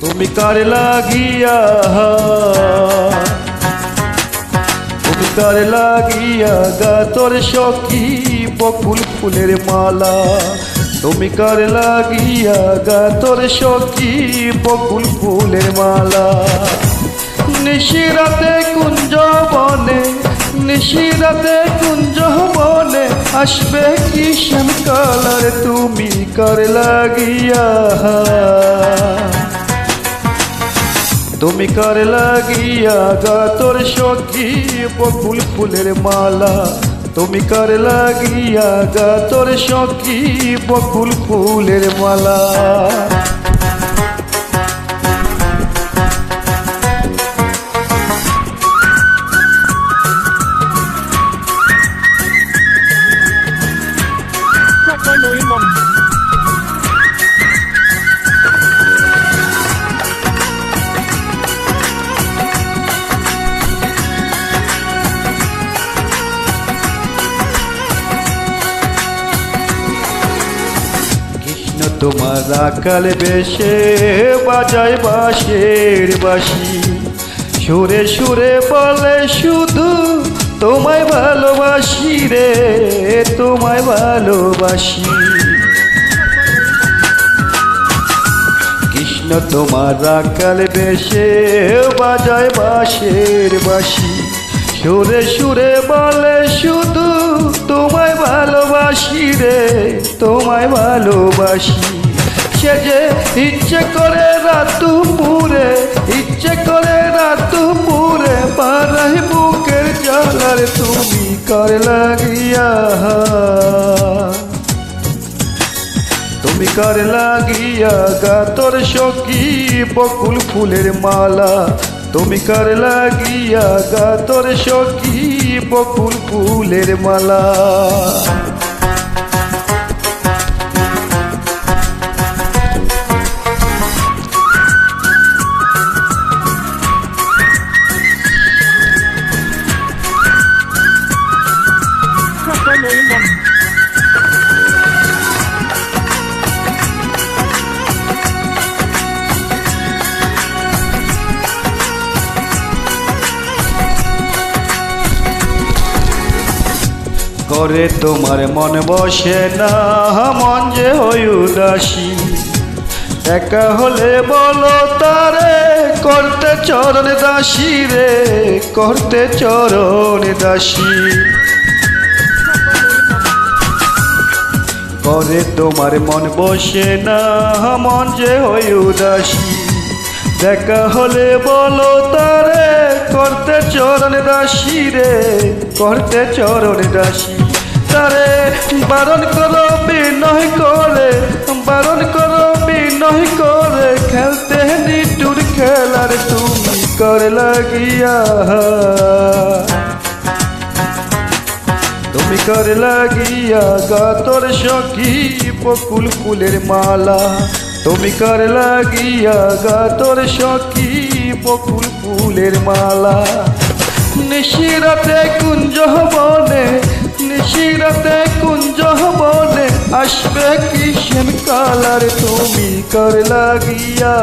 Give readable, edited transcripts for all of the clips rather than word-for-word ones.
তুমি কার লাগিয়া গা তোর সখী বকুল ফুলের মালা। তুমি কার লাগিয়া গা তোর সখী বকুল ফুলের মালা। নিশিরাতে কুঞ্জ বনে আসবে কি শ্যামকালার। তুমি কার লাগিয়া তুমি কার লাগিয়া গা তোর সখী বকুল ফুলের মালা। তুমি কার লাগিয়া গা তোর সখী বকুল ফুলের মালা। তোমার আকাল বেশে বাজায় বাঁশের বাঁশি। সুরে সুরে বলে শুধু তোমায় ভালোবাসি রে, তোমায় ভালোবাসি। কৃষ্ণ তোমার আকাল বেশে বাজায় বাঁশের বাঁশি। সুরে সুরে বলে শুধু তোমায় ভালোবাসি রে, তোমায় ভালোবাসি। সে যে ইচ্ছে করে রাত পুরে পারাই বুকের জ্বালার। তুমি কার লাগিয়া তুমি কার লাগিয়া গা তোর সখী বকুল ফুলের মালা। তুমি কার লাগিয়া গা তোর সখী বকুল ফুলের মালা। করে তোমার মন বসে না, মন যে হই উদাসী। একা হলে বলো তারে করতে চরণ দাসী রে, করতে চরণ দাসী। করে তোমার মন বসে না, মন যে হই উদাসী। দেখা হলে বলো তারে করতে চরণ দাসী রে, করতে চরণ দাসী। তারে বারণ করো বিনয় করে খেলতে নিটুর খেলার। তুমি কার লাগিয়া তুমি কার লাগিয়া গা তোর সখী বকুল ফুলের মালা। তুমি কার লাগিয়া গা তোর সখী বকুল ফুলের মালা। নিশিরাতে কুঞ্জ বনে আসবে কি শ্যামকালার। তুমি কার লাগিয়া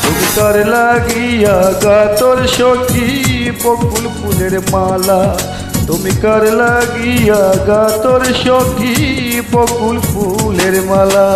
তুমি কার লাগিয়া গা তোর সখী বকুল ফুলের মালা। তুমি কার লাগিয়া গা তোর সখী বকুল ফুলের মালা।